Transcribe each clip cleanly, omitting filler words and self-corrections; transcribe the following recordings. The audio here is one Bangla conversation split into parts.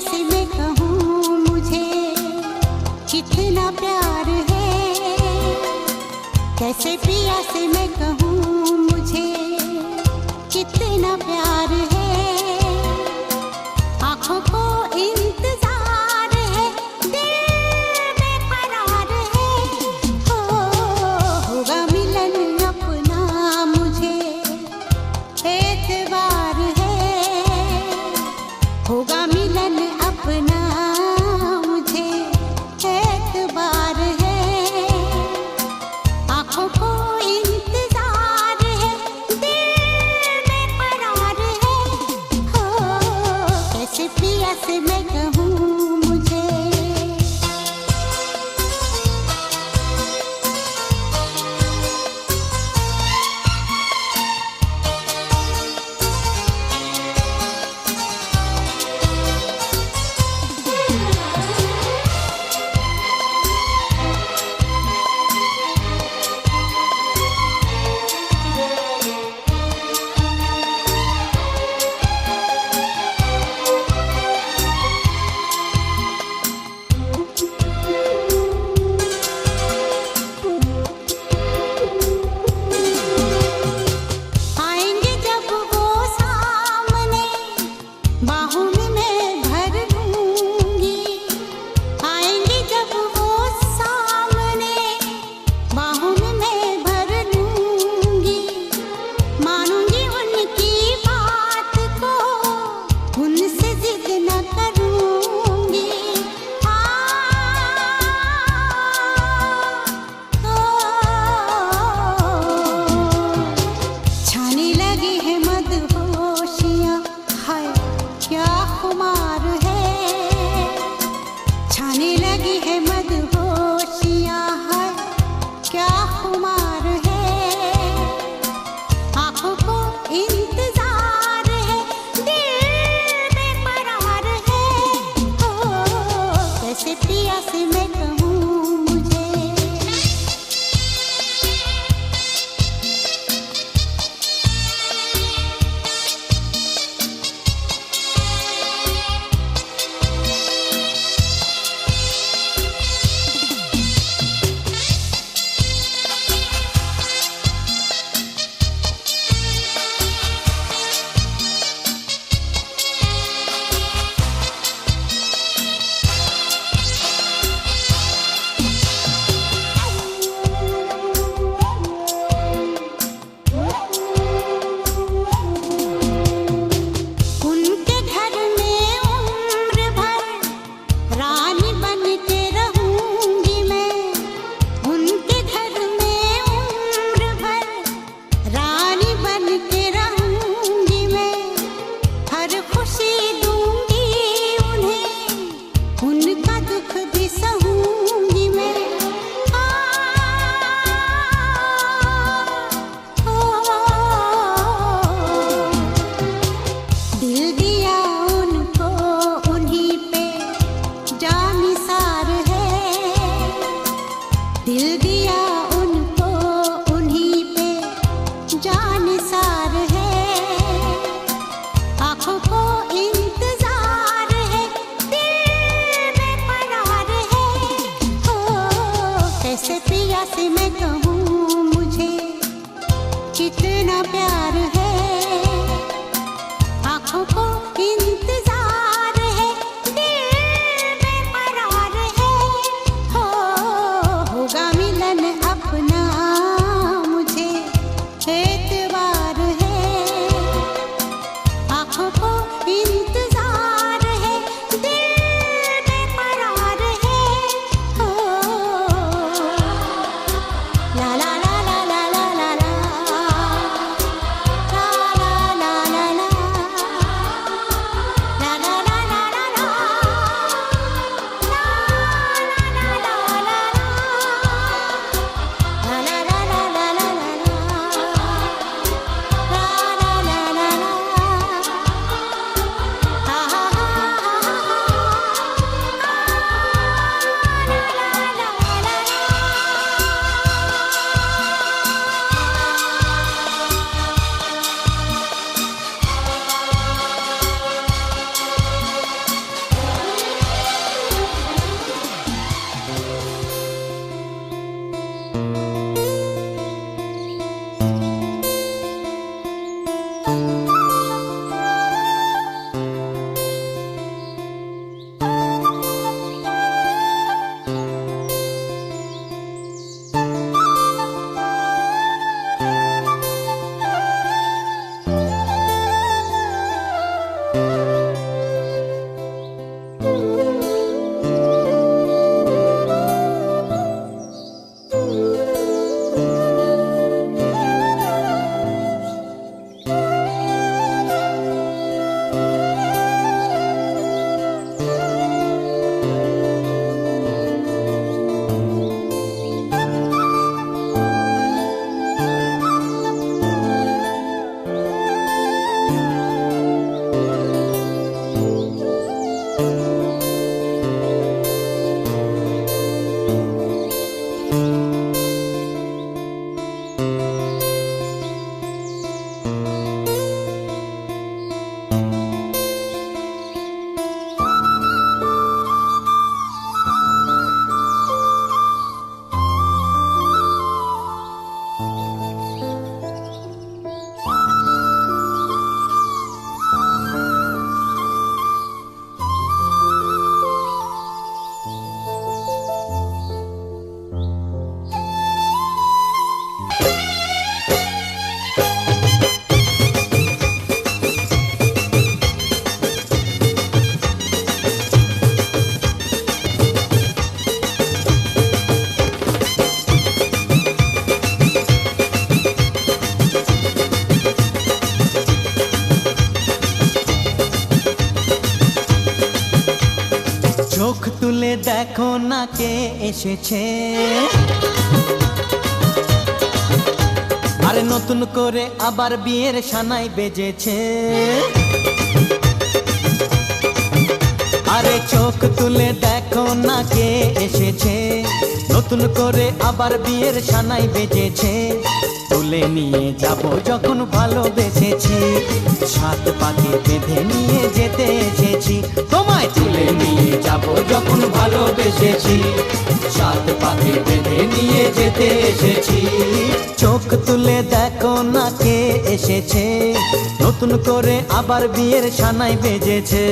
से मैं कहूँ मुझे कितना प्यार है, कैसे पिया से मैं कहूँ मुझे कितना प्यार है। आँखों को इंतजार है, दिल बेकरार है। होगा मिलन अपना मुझे एतबार है, होगा मिलन अपना मुझे एतबार है। आँखों को इंतजार है, दिल बेकरार है। कैसे पिया से मैं कहूँ मुझे। आएंगे जब वो सामने, बाहों में मैं भर लूंगी। आएंगे जब वो सामने, बाहों में मैं भर लूंगी। मानूंगी उनकी बात को, उनसे जिद न करूंगी। छाने लगी है मदहोशियाँ, हाय क्या खुमार है। छाने लगी है मदहोशियाँ, हाय क्या खुमार है। आँखों को इंतजार है, दिल बेकरार है। कैसे पिया से मैं कहूँ मुझे। চোখ তুলে দেখো না কে এসেছে, আরে নতুন করে আবার বিয়ের সানাই বেজেছে। আরে চোখ তুলে দেখো না কে এসেছে, নতুন করে আবার বিয়ের সানাই বেজেছে। তুলে নিয়ে যাব যখন ভালোবেসেছি, সাত পাকে বেঁধে নিয়ে যেতে এসেছি। তোমায় তুলে নিয়ে যাব যখন ভালোবেসেছি, সাত পাকে বেঁধে নিয়ে যেতে এসেছি। চোখ তুলে দেখো না কে এসেছে, নতুন করে আবার বিয়ের সানাই বেজেছে।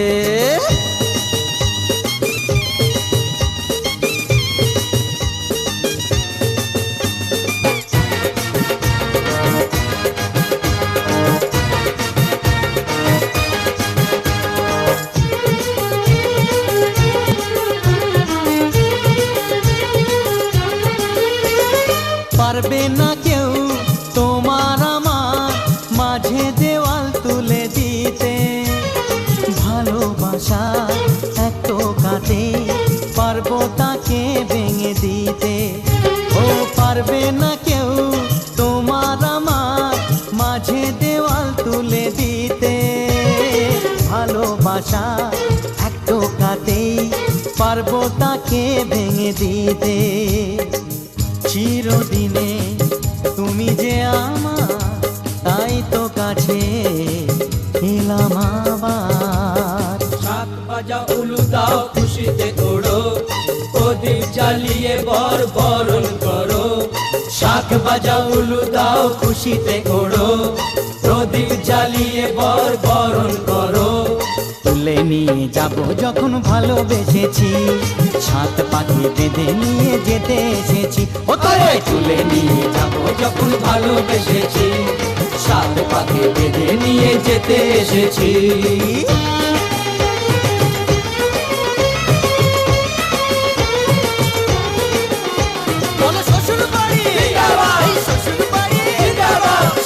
পারবে না কেউ তোমার আমার মাঝে দেওয়াল তুলে দিতে, ভালোবাসা এত কাটে পারবো তাকে ভেঙে দিতে। ও পারবে না কেউ তোমার আমার মাঝে দেওয়াল তুলে দিতে, ভালোবাসা এত কাটে পারবো তাকে ভেঙে দিতে। চিরদিনে তুমি যে আমার, তাই তো কাছে এলাম আবার। শাক ভাজা উলু দাও খুশিতে ওড়ো, প্রদীপ জ্বালিয়ে বর বরণ করো। শাক ভাজা উলু দাও খুশিতে ওড়ো, প্রদীপ জ্বালিয়ে বর বরণ করো। তুলে নিয়ে যাব যখন ভালোবেসেছি, সাত পাখি বেঁধে নিয়ে যেতে এসেছি। ও তোরে তুলে নিয়ে যাব যখন ভালোবেসেছি, সাত পাকে বেঁধে নিয়ে যেতে এসেছি। শ্বশুর বাড়ি, শ্বশুর বাড়ি,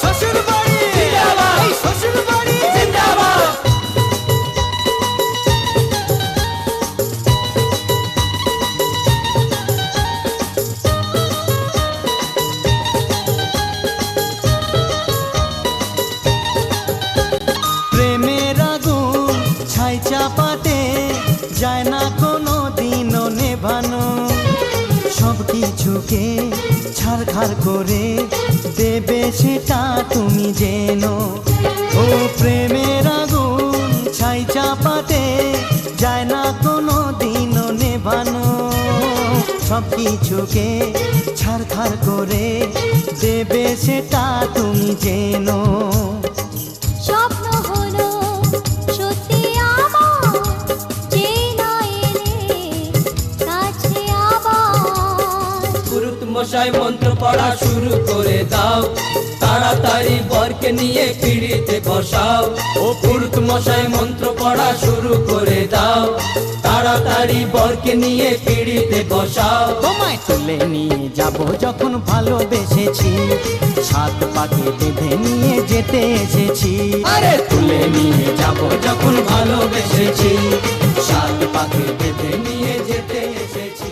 শ্বশুর বাড়ি, শ্বশুর বাড়ি। প্রেমের আগুন ছাই চাপাতে যায় না কোনো দিনও নেভানো, সব কিছুকে ছাড়খাড় করে দেবে সেটা তুমি জেনো। ও প্রেমের আগুন ছাই চাপাতে যায় না কোনো দিনও নেভানো, সব কিছুকে ছাড়খাড় করে দেবে সেটা তুমি জেনো। পড়া শুরু করে দাও, তাড়াতাড়ি বরকে নিয়ে পিড়িতে বসাও। ও পুরুত মশাই মন্ত্র পড়া শুরু করে দাও, তাড়াতাড়ি বরকে নিয়ে পিড়িতে বসাও। তোমায় তুলে নিয়ে যাব যখন ভালোবেসেছি, সাত পাকে বেঁধে নিয়ে যেতে এসেছি। আরে তুলে নিয়ে যাব যখন ভালোবেসেছি, সাত পাকে বেঁধে নিয়ে যেতে এসেছি।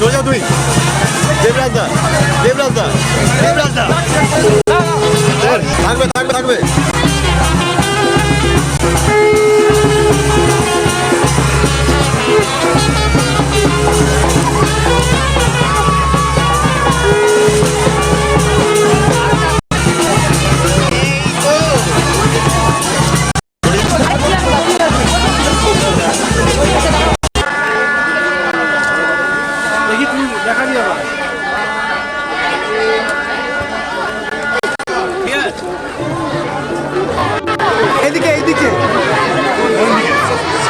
সোজা তুই দেবরাজদা দেবরাজদা দেবরাজদা থাকবে থাকবে থাকবে এইদিকে এইদিকে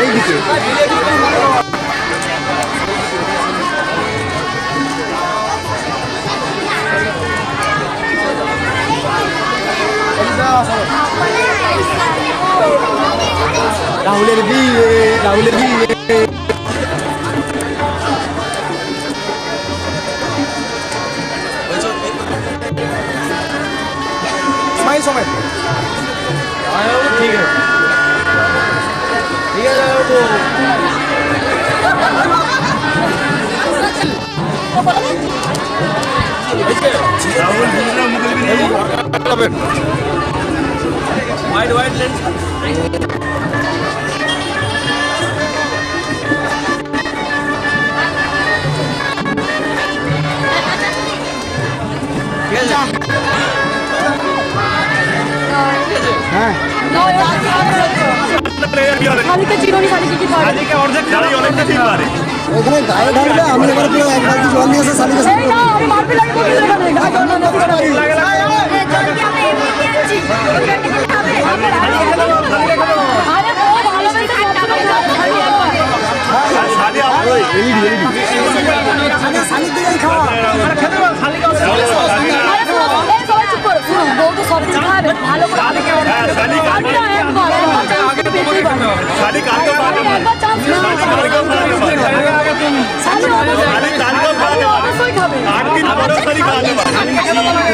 এইদিকে রাহুলের বিয়ে রাহুলের বিয়ে সময় সময় ঠিক আছে ঠিক আছে Wide lens. হ্যাঁ ওখানে গায়ে ঢালবে আমি এবার পুরো এক বালতি জল নিয়ে এসে শালিকে সাফ শালির দিকেই খাওয়া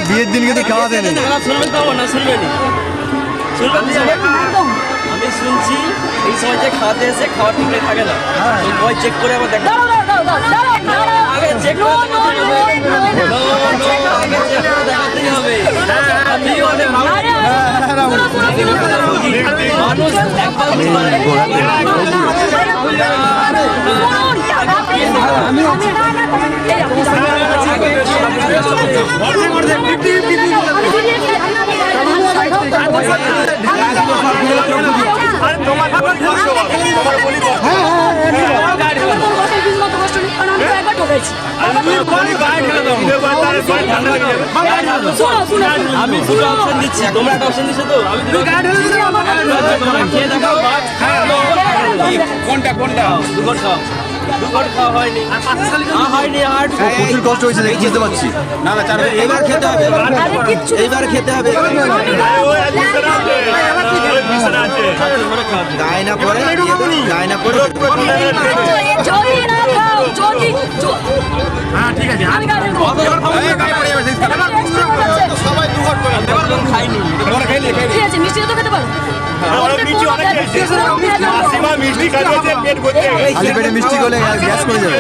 বিয়ের দিন কিন্তু খাওয়া দেন আমি শুনছি এই সময় যে খাওয়াতে এসে খাওয়া ঠিক থাকে না, ওই চেক করে আবার দেখা আগে চেক দেখাতেই হবে। মানুষ একবার আমি দুটো অপশন দিচ্ছি, তোমরা একটা অপশন দিচ্ছ তো, আমি দুটো তোমরা খেয়ে দেখাও। কোনটা কোনটা? দুঘট খাও, দুঘট খাওয়া হয়নি, হয়নি আর প্রচুর কষ্ট হয়েছে দেখে বুঝতে পারছি। না না, এবার খেতে হবে, এইবার খেতে হবে। গায়ে না পড়ে, গায়ে না পড়ে। হ্যাঁ ঠিক আছে, সবাই দুঘট করে খাইনি, ঠিক আছে, মিষ্টি তো খেতে পারো। খালি পেটে মিষ্টি করলে গ্যাস করে যাবে।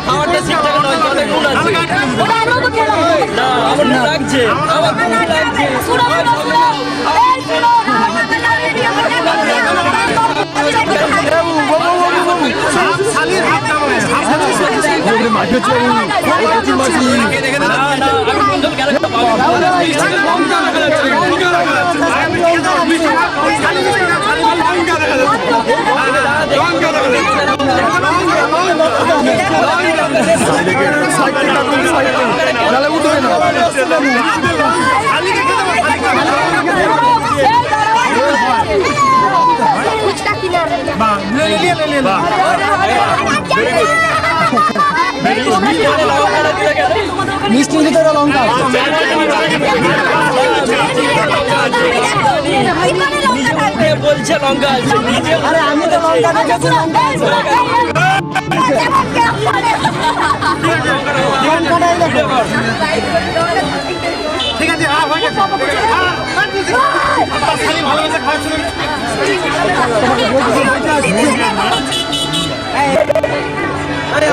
খাওয়াটা ঠিকঠাক নয়, খেতে গুণ আছে। না, আমার না লাগছে, আমার গুণ লাগছে। মিষ্টির ভিতরে লঙ্কা বলছে লঙ্কা আছে, আরে আমি তো লঙ্কা দেখেছি ঠিক আছে,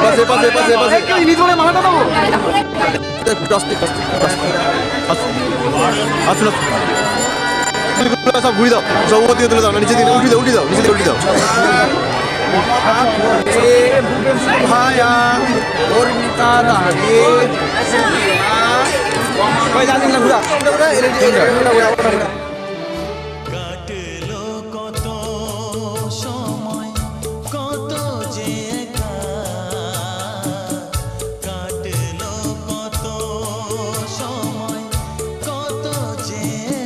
পাশে পাশে পাশে পাশে মালাটা দেবো আসুন সব ঘুরি দাও, সব ওর দিকে তুলে দাও, নিচে দিকে উঠি দাও, উঠি দাও, নিচে দিকে উঠি দাও। ভায়া ওর মিতা দাঁড়িয়ে ভাই জানেন না ঘুরা কাটলো কত সময়, কত যে একা, কাটলো কত সময়, কত যে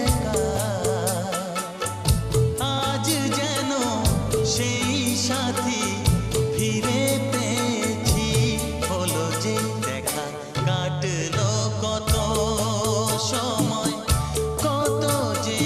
একা। আজ যেন সেই সাথী ফিরে পেয়েছি, হলো যে দেখা। কাটলো কত সময়, কত যে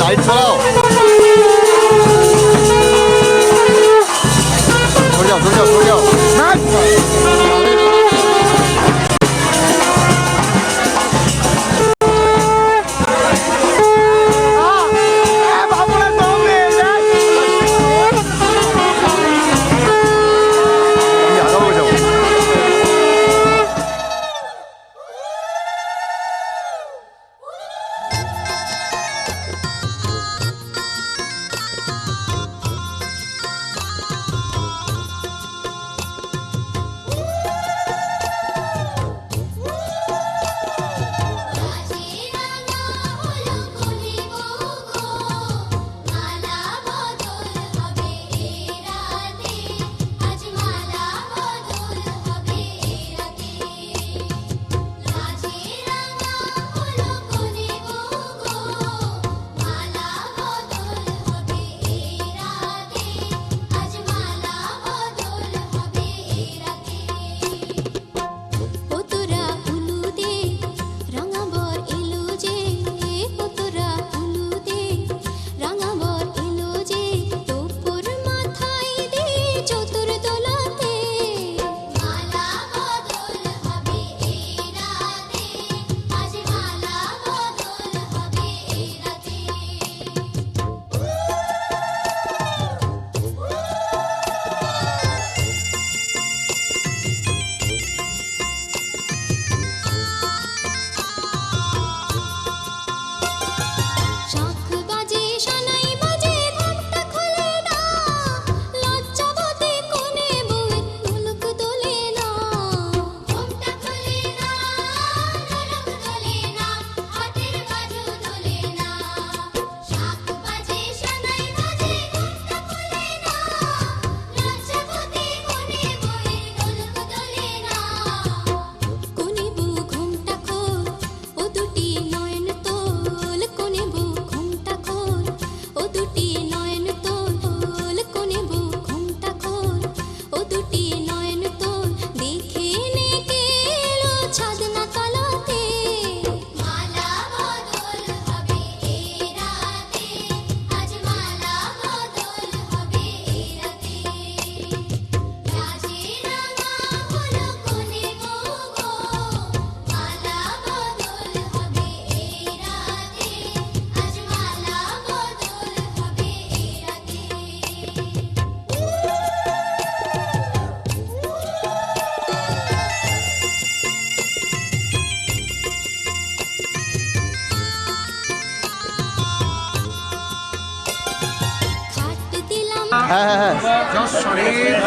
লাইট চালাও, সরে যাও, সরে যাও, সরে যাও। আমি আগাবো যাবো। হ্যাঁ হ্যাঁ হ্যাঁ যশ্বরের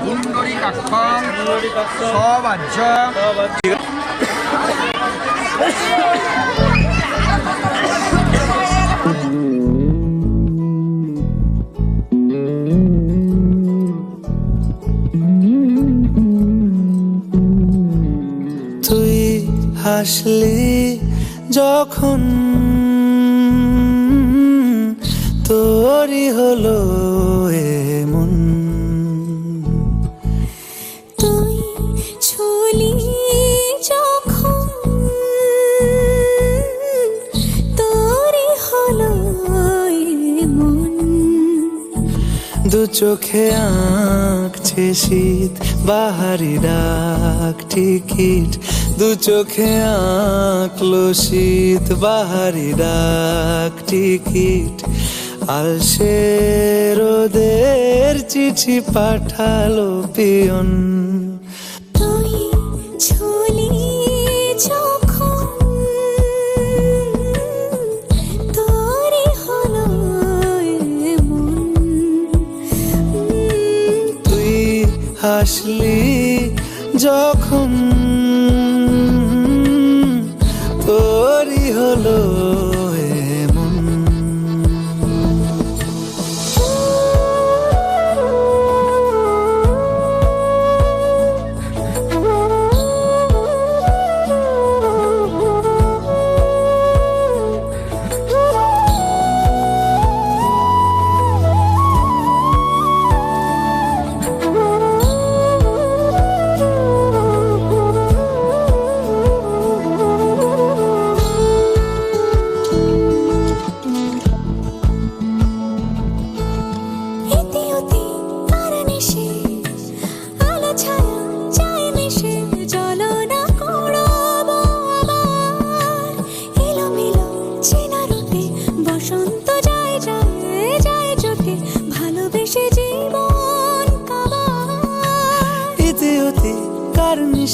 পুণ্ডরীকাক্ষং সবাজ্যং তুই হাসলি যখন তোরই হলো এমন, তুই ছুলি যখন তোরই হলো মন। দু চোখে আঁকছে শীত বাহারি ডাক টিকিট, দু চোখে আঁকলো শীত বাহারি ডাক টিকিট, আর সে রোদের চিঠি পাঠালো পিয়ন। তুই ছুলি যখন তোরই হলো মন। তুই হাসলি যখন তোরই হলো এমন।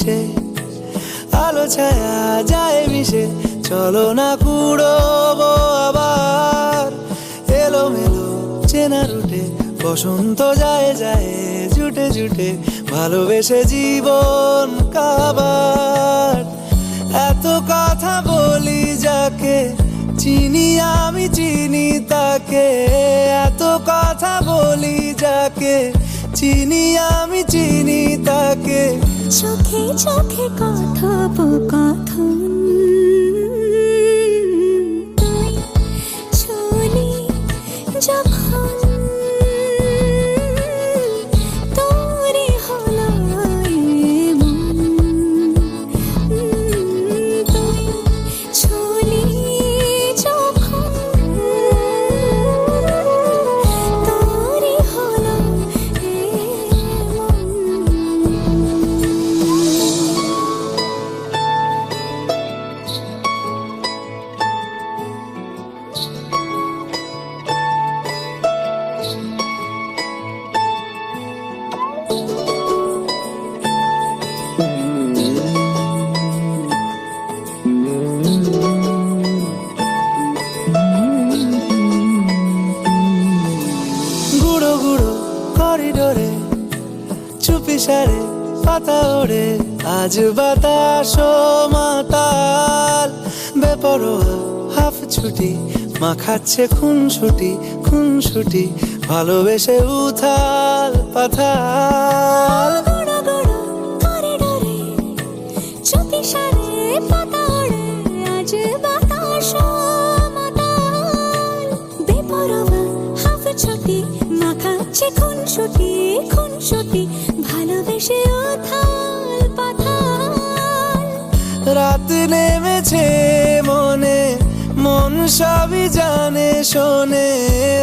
মিশে আলো ছায়া যায় মিশে চলো না কুড়োবো আবার এলোমেলো চেনা রুটে বসন্ত যায় যায় জুটে জুটে ভালোবেসে জীবন কাবার এত কথা বলি যাকে চিনি আমি চিনি তাকে এত কথা বলি যাকে চিনি আমি চিনি তাকে চোখে চোখে কথোপকথন তুই চলি যখন তোরে হলো এমন তুই চলি যখন তোরে হলো এমন গুঁড়ো গুঁড়ো করিডোরে চুপি সারে পাতা ওড়ে আজ বাতাস মাতাল বেপরোয়া হাফ ছুটি মাখাচ্ছে খুনসুটি ভালোবেসে উথাল পাথাল গুঁড়ো গুঁড়ো করিডোরে চুপি সারে পাতা ওড়ে আজ বাতাস মাতাল বেপরোয়া হাফ ছুটি মাখাচ্ছে খুনসুটি ভালোবেসে উথাল পাথাল রাত নেমেছে মনে মন সবই জানে শোনে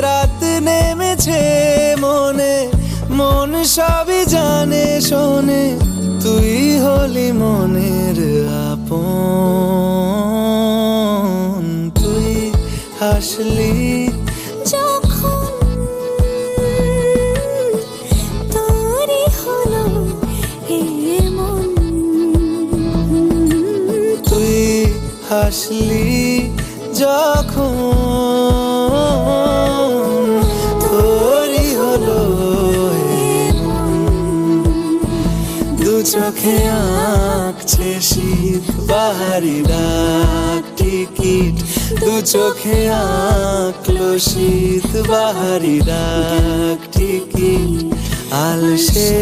রাত নেমেছে মনে মন সবই জানে শোনে তুই হলি মনের আপন তুই হাসলি যখন তোরে হলো এমন তুই হাসলি যখন তোরই হলো দু চোখে আঁকছে শীত বাহারি ডাক টিকিট দু চোখে আঁকলো শীত বাহারি ডাক টিকিট আলসে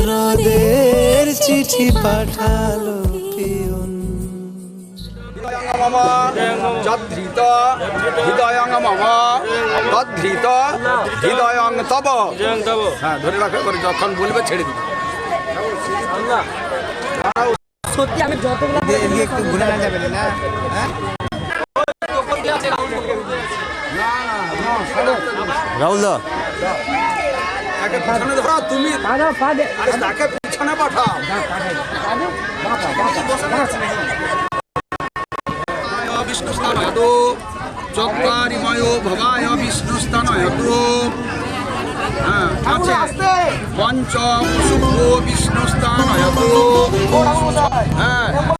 রোদের চিঠি পাঠালো পিয়ন মম যদ্ধৃত হৃদয়ং মম তদ্ধৃত হৃদয়ং তব হ্যাঁ ধরে রাখো করে যখন বলবে ছেড়ে দিবে একটু ঘুরে না যাবে না রাহুল দা তুমি তাকে পিছনে পাঠাও বিষ্ণুস্থানয়তো চত্বারিময় ভবায় বিষ্ণুস্থানয়তো হ্যাঁ আছে পঞ্চম শুভ বিষ্ণুস্থানয়তো হ্যাঁ